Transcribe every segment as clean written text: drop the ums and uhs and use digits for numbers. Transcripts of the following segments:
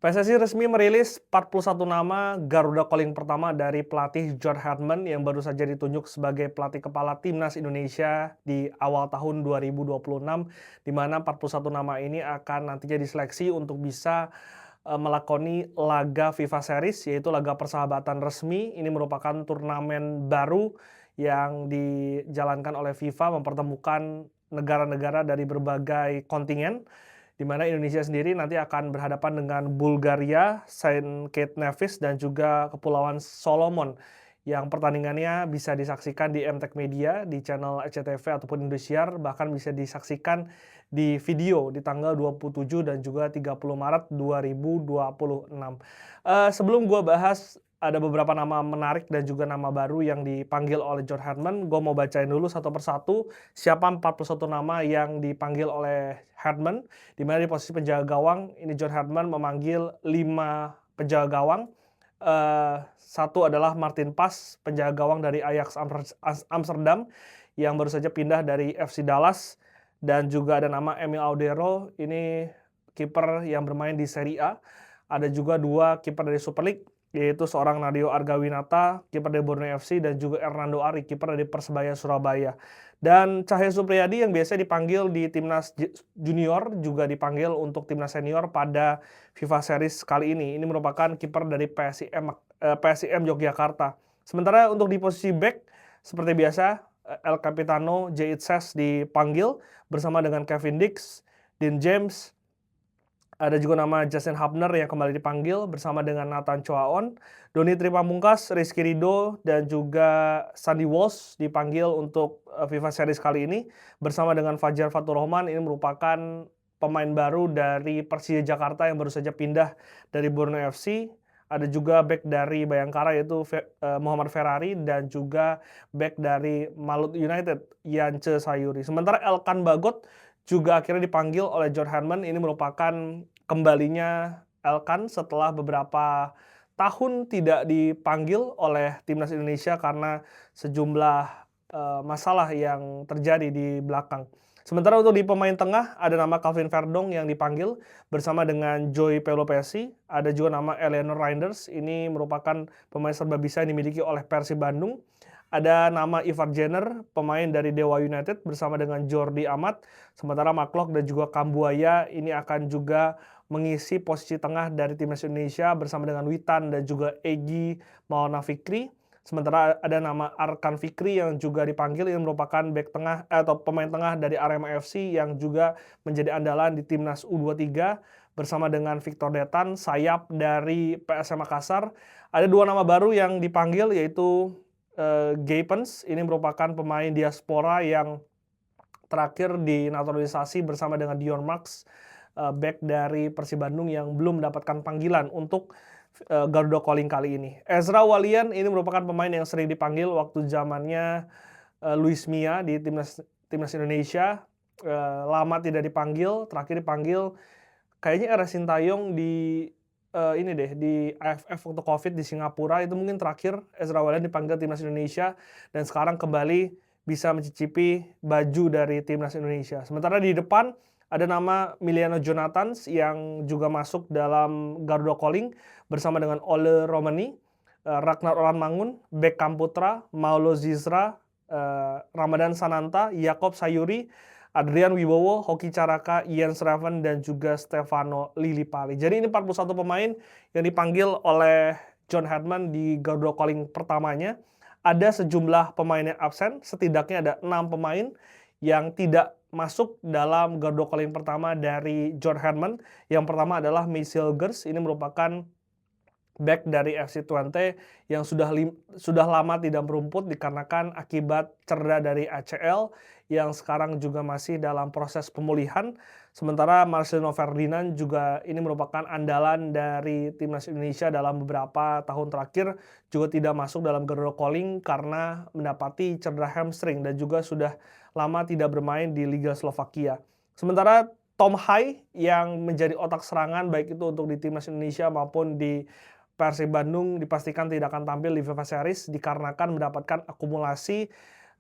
PSSI resmi merilis 41 nama Garuda Calling pertama dari pelatih John Herdman yang baru saja ditunjuk sebagai pelatih kepala Timnas Indonesia di awal tahun 2026, di mana 41 nama ini akan nantinya diseleksi untuk bisa melakoni laga FIFA Series, yaitu laga persahabatan resmi. Ini merupakan turnamen baru yang dijalankan oleh FIFA mempertemukan negara-negara dari berbagai kontingen, di mana Indonesia sendiri nanti akan berhadapan dengan Bulgaria, Saint Kitts Nevis, dan juga Kepulauan Solomon, yang pertandingannya bisa disaksikan di MTEK Media, di channel SCTV ataupun Indosiar, bahkan bisa disaksikan di video di tanggal 27 dan juga 30 Maret 2026. Sebelum gue bahas ada beberapa nama menarik dan juga nama baru yang dipanggil oleh John Herdman, gue mau bacain dulu satu persatu siapa 41 nama yang dipanggil oleh Herdman, di mana di posisi penjaga gawang ini John Herdman memanggil 5 penjaga gawang. Satu adalah Martin Pas, penjaga gawang dari Ajax Amsterdam yang baru saja pindah dari FC Dallas, dan juga ada nama Emil Audero, ini kiper yang bermain di Serie A. Ada juga 2 kiper dari Super League, yaitu seorang Nadio Argawinata, kiper dari Borneo FC, dan juga Hernando Ari, kiper dari Persebaya Surabaya. Dan Cahya Supriyadi yang biasa dipanggil di Timnas Junior juga dipanggil untuk Timnas Senior pada FIFA Series kali ini. Ini merupakan kiper dari PSIM Yogyakarta. Sementara untuk di posisi back, seperti biasa, El Capitano J. Itses dipanggil bersama dengan Kevin Dix, Dean James. Ada juga nama Justin Hubner yang kembali dipanggil bersama dengan Nathan Choaon, Doni Tripamungkas, Rizky Ridho, dan juga Sandy Walsh dipanggil untuk FIFA Series kali ini bersama dengan Fajar Faturrahman. Ini merupakan pemain baru dari Persija Jakarta yang baru saja pindah dari Borneo FC. Ada juga back dari Bayangkara yaitu Muhammad Ferrari, dan juga back dari Malut United Yance Sayuri. Sementara Elkan Bagot juga akhirnya dipanggil oleh John Herdman. Ini merupakan kembalinya Elkan setelah beberapa tahun tidak dipanggil oleh Timnas Indonesia karena sejumlah masalah yang terjadi di belakang. Sementara untuk di pemain tengah ada nama Calvin Verdong yang dipanggil bersama dengan Joey Pelopesi. Ada juga nama Eleanor Reinders, ini merupakan pemain serba bisa yang dimiliki oleh Persib Bandung. Ada nama Ivar Jenner, pemain dari Dewa United bersama dengan Jordi Amat. Sementara Maklok dan juga Kambuaya ini akan juga mengisi posisi tengah dari Timnas Indonesia bersama dengan Witan dan juga Egy Maulana Fikri. Sementara ada nama Arkan Fikri yang juga dipanggil, ini merupakan back tengah atau pemain tengah dari Arema FC yang juga menjadi andalan di Timnas U23 bersama dengan Victor Detan, sayap dari PSM Makassar. Ada 2 nama baru yang dipanggil yaitu Gapens, ini merupakan pemain diaspora yang terakhir dinaturalisasi bersama dengan Dion Marks, back dari Persib Bandung yang belum mendapatkan panggilan untuk Garuda Calling kali ini. Ezra Walian ini merupakan pemain yang sering dipanggil waktu zamannya Luis Mia di Timnas Indonesia. Lama tidak dipanggil, terakhir dipanggil kayaknya era Sintayong di ini deh, di AFF waktu Covid di Singapura, itu mungkin terakhir Ezra Walian dipanggil Timnas Indonesia, dan sekarang kembali bisa mencicipi baju dari Timnas Indonesia. Sementara di depan ada nama Miliano Jonathans yang juga masuk dalam Garuda Calling bersama dengan Ole Romani, Ragnar Oranmangun, Bek Kamputra, Maulo Zizra, Ramadan Sananta, Yakob Sayuri, Adrian Wibowo, Hoki Caraka, Ian Sraven, dan juga Stefano Lillipali. Jadi ini 41 pemain yang dipanggil oleh John Herdman di Garuda Calling pertamanya. Ada sejumlah pemain yang absen, setidaknya ada 6 pemain yang tidak masuk dalam Garuda Calling pertama dari John Herdman. Yang pertama adalah Michael Gers, ini merupakan back dari FC Twente yang sudah lama tidak berumput dikarenakan akibat cedera dari ACL yang sekarang juga masih dalam proses pemulihan. Sementara Marcelino Ferdinand juga ini merupakan andalan dari Timnas Indonesia dalam beberapa tahun terakhir, juga tidak masuk dalam Garuda Calling karena mendapati cedera hamstring dan juga sudah lama tidak bermain di Liga Slovakia. Sementara Tom Hai yang menjadi otak serangan baik itu untuk di Timnas Indonesia maupun di Persib Bandung dipastikan tidak akan tampil di FIFA Series dikarenakan mendapatkan akumulasi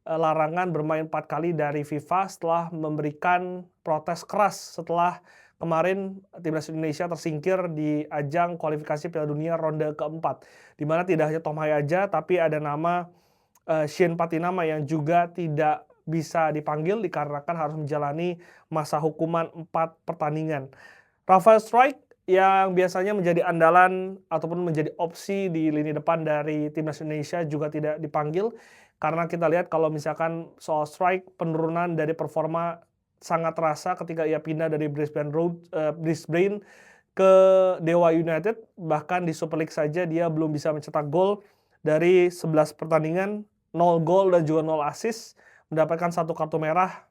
larangan bermain 4 kali dari FIFA setelah memberikan protes keras setelah kemarin timnas Indonesia tersingkir di ajang kualifikasi Piala Dunia ronde keempat, di mana tidak hanya Tom Hai aja, tapi ada nama Shane Patinama yang juga tidak bisa dipanggil dikarenakan harus menjalani masa hukuman 4 pertandingan. Rafael Struijk yang biasanya menjadi andalan ataupun menjadi opsi di lini depan dari timnas Indonesia juga tidak dipanggil, karena kita lihat kalau misalkan soal Struijk, penurunan dari performa sangat terasa ketika ia pindah dari Brisbane ke Dewa United. Bahkan di Super League saja dia belum bisa mencetak gol, dari 11 pertandingan 0 gol dan juga 0 assist, mendapatkan 1 kartu merah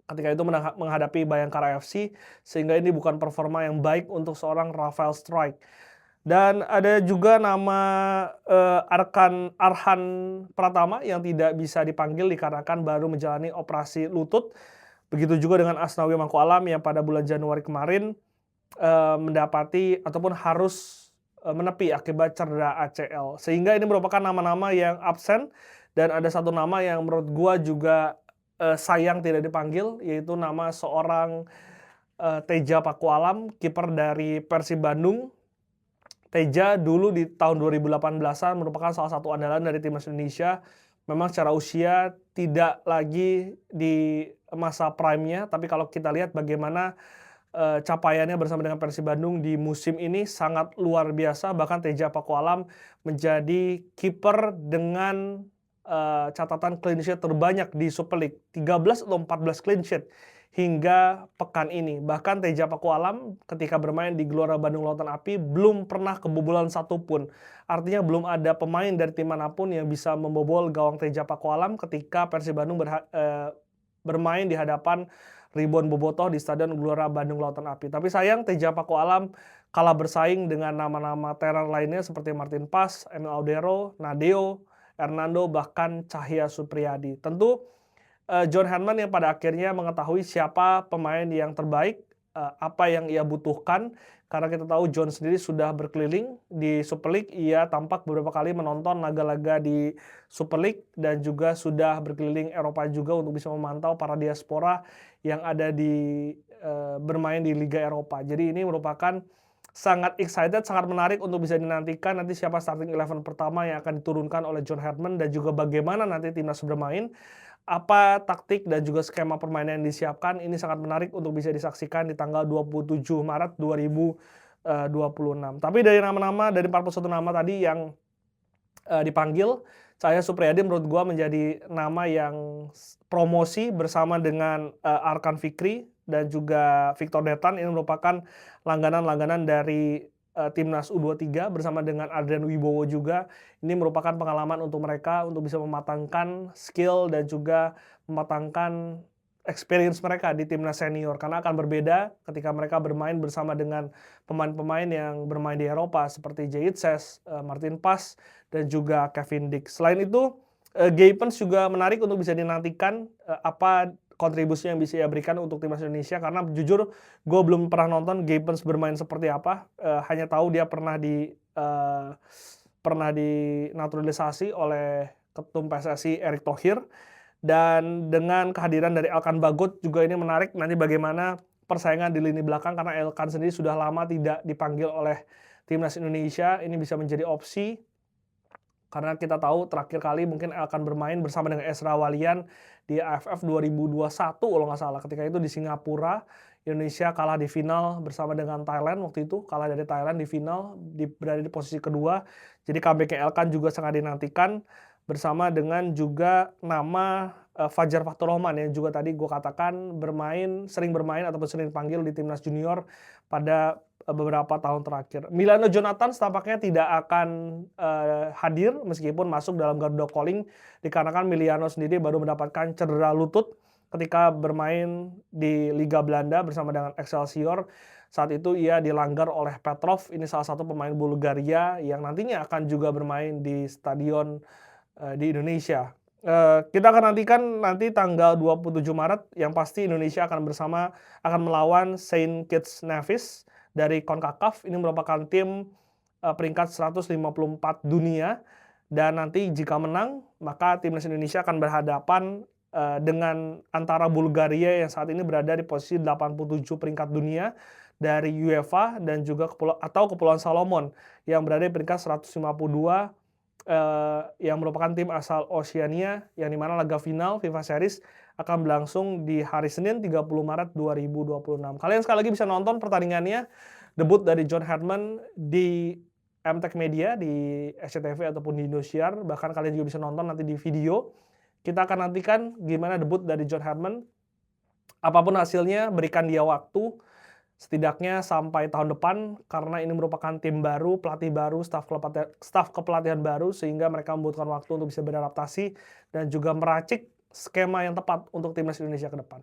ketika itu menghadapi Bayangkara FC, sehingga ini bukan performa yang baik untuk seorang Rafael Struijk. Dan ada juga nama Arhan Pratama yang tidak bisa dipanggil dikarenakan baru menjalani operasi lutut. Begitu juga dengan Asnawi Mangkualam yang pada bulan Januari kemarin mendapati ataupun harus menepi akibat cedera ACL. Sehingga ini merupakan nama-nama yang absen, dan ada satu nama yang menurut gua juga sayang tidak dipanggil, yaitu nama seorang Teja Pakualam, kiper dari Persib Bandung. Teja dulu di tahun 2018-an merupakan salah satu andalan dari timnas Indonesia. Memang secara usia tidak lagi di masa prime-nya, tapi kalau kita lihat bagaimana capaiannya bersama dengan Persib Bandung di musim ini sangat luar biasa. Bahkan Teja Pakualam menjadi kiper dengan catatan clean sheet terbanyak di Super League, 13 atau 14 clean sheet hingga pekan ini. Bahkan Teja Pakualam ketika bermain di Gelora Bandung Lautan Api belum pernah kebobolan satupun. Artinya belum ada pemain dari tim manapun yang bisa membobol gawang Teja Pakualam ketika Persib Bandung bermain di hadapan ribuan bobotoh di Stadion Gelora Bandung Lautan Api. Tapi sayang Teja Pakualam kalah bersaing dengan nama-nama tenar lainnya seperti Martin Pas, Emil Audero, Nadeo, Hernando, bahkan Cahya Supriyadi. Tentu John Herdman yang pada akhirnya mengetahui siapa pemain yang terbaik, apa yang ia butuhkan, karena kita tahu John sendiri sudah berkeliling di Super League. Ia tampak beberapa kali menonton laga-laga di Super League dan juga sudah berkeliling Eropa juga untuk bisa memantau para diaspora yang ada di bermain di Liga Eropa. Jadi ini merupakan sangat excited, sangat menarik untuk bisa dinantikan nanti siapa starting 11 pertama yang akan diturunkan oleh John Herdman, dan juga bagaimana nanti timnas bermain, apa taktik dan juga skema permainan yang disiapkan. Ini sangat menarik untuk bisa disaksikan di tanggal 27 Maret 2026. Tapi dari nama-nama, dari 41 nama tadi yang dipanggil, Cahya Supriyadi menurut gua menjadi nama yang promosi bersama dengan Arkan Fikri dan juga Victor Detan. Ini merupakan langganan-langganan dari timnas U23 bersama dengan Adrian Wibowo juga. Ini merupakan pengalaman untuk mereka untuk bisa mematangkan skill dan juga mematangkan experience mereka di timnas senior, karena akan berbeda ketika mereka bermain bersama dengan pemain-pemain yang bermain di Eropa seperti Jayitses, Martin Pas, dan juga Kevin Dix. Selain itu, Gaypens juga menarik untuk bisa dinantikan apa kontribusi yang bisa ia berikan untuk timnas Indonesia, karena jujur gue belum pernah nonton Gaypens bermain seperti apa. Hanya tahu dia pernah dinaturalisasi oleh Ketum PSSI Erick Thohir, dan dengan kehadiran dari Elkan Bagot juga ini menarik nanti bagaimana persaingan di lini belakang, karena Elkan sendiri sudah lama tidak dipanggil oleh timnas Indonesia. Ini bisa menjadi opsi karena kita tahu terakhir kali mungkin Elkan bermain bersama dengan Ezra Walian di AFF 2021 kalau nggak salah. Ketika itu di Singapura, Indonesia kalah di final bersama dengan Thailand waktu itu, kalah dari Thailand di final, berada di posisi kedua. Jadi comeback Elkan juga sangat dinantikan, bersama dengan juga nama Fajar Fatur Rahman yang juga tadi gue katakan sering bermain ataupun sering dipanggil di timnas junior pada beberapa tahun terakhir. Milano Jonathan tampaknya tidak akan hadir meskipun masuk dalam Garuda Calling, dikarenakan Miliano sendiri baru mendapatkan cedera lutut ketika bermain di Liga Belanda bersama dengan Excelsior. Saat itu ia dilanggar oleh Petrov, ini salah satu pemain Bulgaria yang nantinya akan juga bermain di stadion di Indonesia. Kita akan nantikan nanti tanggal 27 Maret, yang pasti Indonesia akan melawan Saint Kitts Nevis dari CONCACAF. Ini merupakan tim peringkat 154 dunia, dan nanti jika menang maka timnas Indonesia akan berhadapan dengan antara Bulgaria yang saat ini berada di posisi 87 peringkat dunia dari UEFA dan juga Kepulauan Salomon yang berada di peringkat 152 yang merupakan tim asal Oceania yang dimana laga final FIFA Series akan berlangsung di hari Senin 30 Maret 2026. Kalian sekali lagi bisa nonton pertandingannya, debut dari John Herdman di MTech Media, di SCTV ataupun di Indosiar, bahkan kalian juga bisa nonton nanti di video. Kita akan nantikan gimana debut dari John Herdman. Apapun hasilnya, berikan dia waktu, setidaknya sampai tahun depan, karena ini merupakan tim baru, pelatih baru, staf kepelatihan baru, sehingga mereka membutuhkan waktu untuk bisa beradaptasi dan juga meracik skema yang tepat untuk timnas Indonesia ke depan.